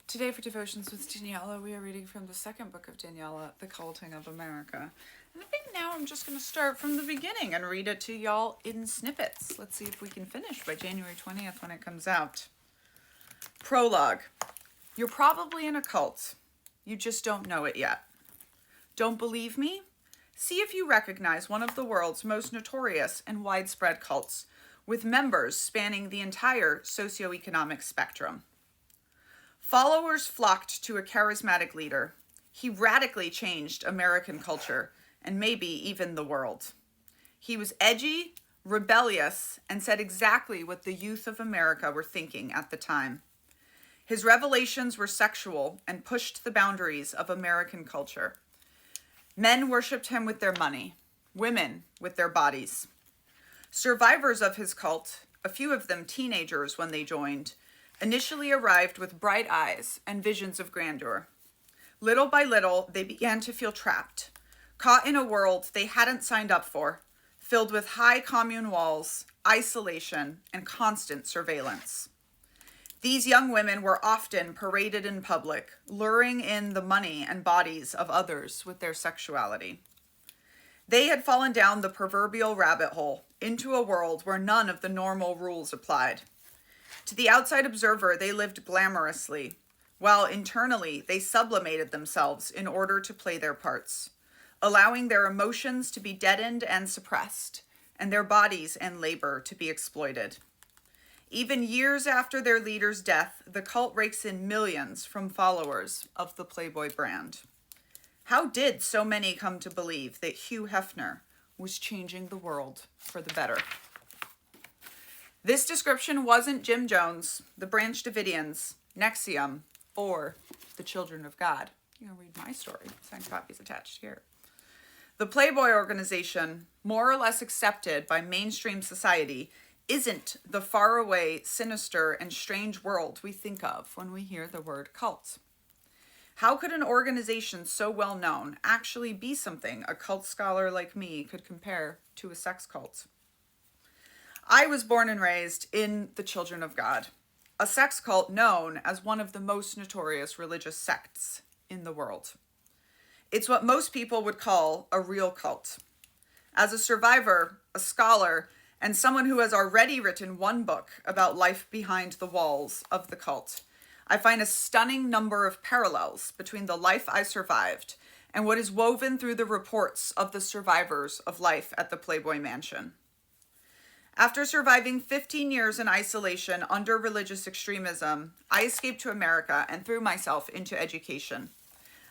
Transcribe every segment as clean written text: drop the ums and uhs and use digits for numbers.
Today for Devotions with Daniella, we are reading from the second book of Daniella, The Culting of America. And I think now I'm just going to start from the beginning and read it to y'all in snippets. Let's see if we can finish by January 20th when it comes out. Prologue. You're probably in a cult. You just don't know it yet. Don't believe me? See if you recognize one of the world's most notorious and widespread cults, with members spanning the entire socioeconomic spectrum. Followers flocked to a charismatic leader. He radically changed American culture, and maybe even the world. He was edgy, rebellious, and said exactly what the youth of America were thinking at the time. His revelations were sexual and pushed the boundaries of American culture. Men worshipped him with their money, women with their bodies. Survivors of his cult, a few of them teenagers when they joined, initially arrived with bright eyes and visions of grandeur. Little by little, they began to feel trapped, caught in a world they hadn't signed up for, filled with high commune walls, isolation, and constant surveillance. These young women were often paraded in public, luring in the money and bodies of others with their sexuality. They had fallen down the proverbial rabbit hole into a world where none of the normal rules applied. To the outside observer, they lived glamorously, while internally they sublimated themselves in order to play their parts, allowing their emotions to be deadened and suppressed, and their bodies and labor to be exploited. Even years after their leader's death, the cult rakes in millions from followers of the Playboy brand. How did so many come to believe that Hugh Hefner was changing the world for the better? This description wasn't Jim Jones, the Branch Davidians, Nexium, or the Children of God. You're going to read my story. Signed copies attached here. The Playboy organization, more or less accepted by mainstream society, isn't the faraway, sinister, and strange world we think of when we hear the word cult. How could an organization so well known actually be something a cult scholar like me could compare to a sex cult? I was born and raised in the Children of God, a sex cult known as one of the most notorious religious sects in the world. It's what most people would call a real cult. As a survivor, a scholar, and someone who has already written one book about life behind the walls of the cult, I find a stunning number of parallels between the life I survived and what is woven through the reports of the survivors of life at the Playboy Mansion. After surviving 15 years in isolation under religious extremism, I escaped to America and threw myself into education.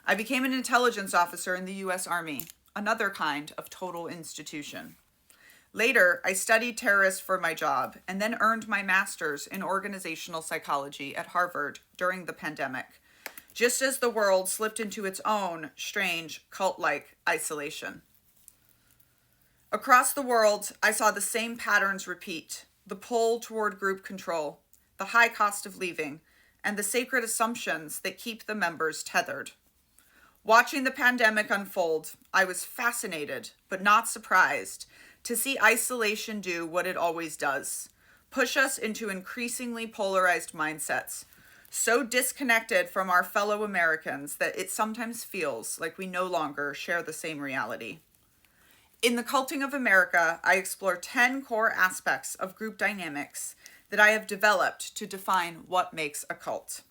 I became an intelligence officer in the U.S. Army, another kind of total institution. Later, I studied terrorists for my job and then earned my master's in organizational psychology at Harvard during the pandemic, just as the world slipped into its own strange cult-like isolation. Across the world, I saw the same patterns repeat: the pull toward group control, the high cost of leaving, and the sacred assumptions that keep the members tethered. Watching the pandemic unfold, I was fascinated, but not surprised, to see isolation do what it always does: push us into increasingly polarized mindsets, so disconnected from our fellow Americans that it sometimes feels like we no longer share the same reality. In The Culting of America, I explore 10 core aspects of group dynamics that I have developed to define what makes a cult.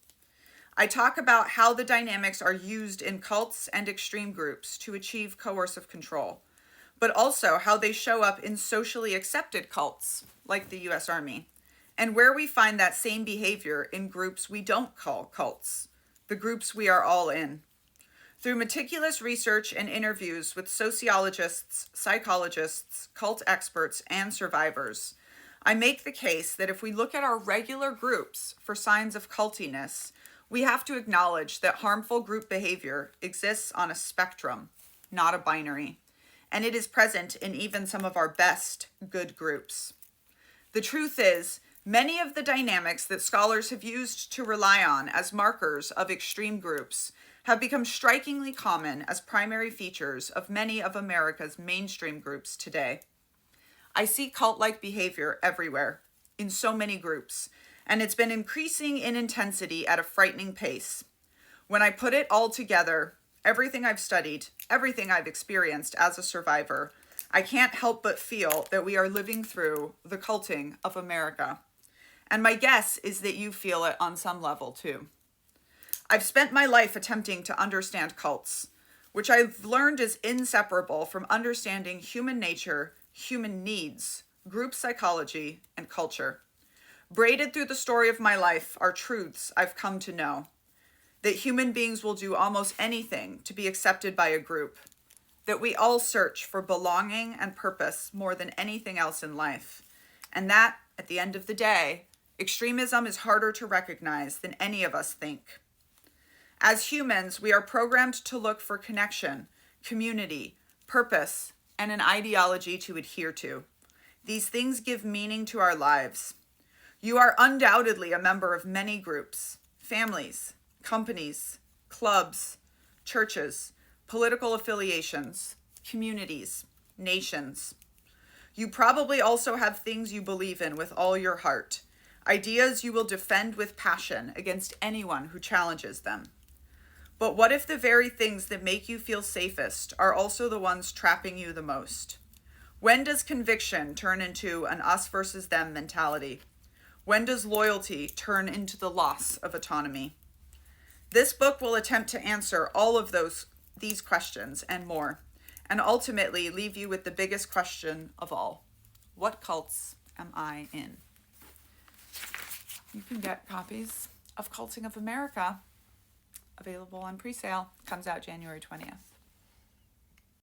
I talk about how the dynamics are used in cults and extreme groups to achieve coercive control, but also how they show up in socially accepted cults, like the U.S. Army, and where we find that same behavior in groups we don't call cults, the groups we are all in. Through meticulous research and interviews with sociologists, psychologists, cult experts, and survivors, I make the case that if we look at our regular groups for signs of cultiness, we have to acknowledge that harmful group behavior exists on a spectrum, not a binary, and it is present in even some of our best good groups. The truth is, many of the dynamics that scholars have used to rely on as markers of extreme groups have become strikingly common as primary features of many of America's mainstream groups today. I see cult-like behavior everywhere, in so many groups, and it's been increasing in intensity at a frightening pace. When I put it all together, everything I've studied, everything I've experienced as a survivor, I can't help but feel that we are living through the culting of America. And my guess is that you feel it on some level too. I've spent my life attempting to understand cults, which I've learned is inseparable from understanding human nature, human needs, group psychology, and culture. Braided through the story of my life are truths I've come to know. That human beings will do almost anything to be accepted by a group. That we all search for belonging and purpose more than anything else in life. And that, at the end of the day, extremism is harder to recognize than any of us think. As humans, we are programmed to look for connection, community, purpose, and an ideology to adhere to. These things give meaning to our lives. You are undoubtedly a member of many groups, families, companies, clubs, churches, political affiliations, communities, nations. You probably also have things you believe in with all your heart, ideas you will defend with passion against anyone who challenges them. But what if the very things that make you feel safest are also the ones trapping you the most? When does conviction turn into an us versus them mentality? When does loyalty turn into the loss of autonomy? This book will attempt to answer all of these questions and more, and ultimately leave you with the biggest question of all. What cults am I in? You can get copies of Culting of America available on pre-sale. Comes out January 20th.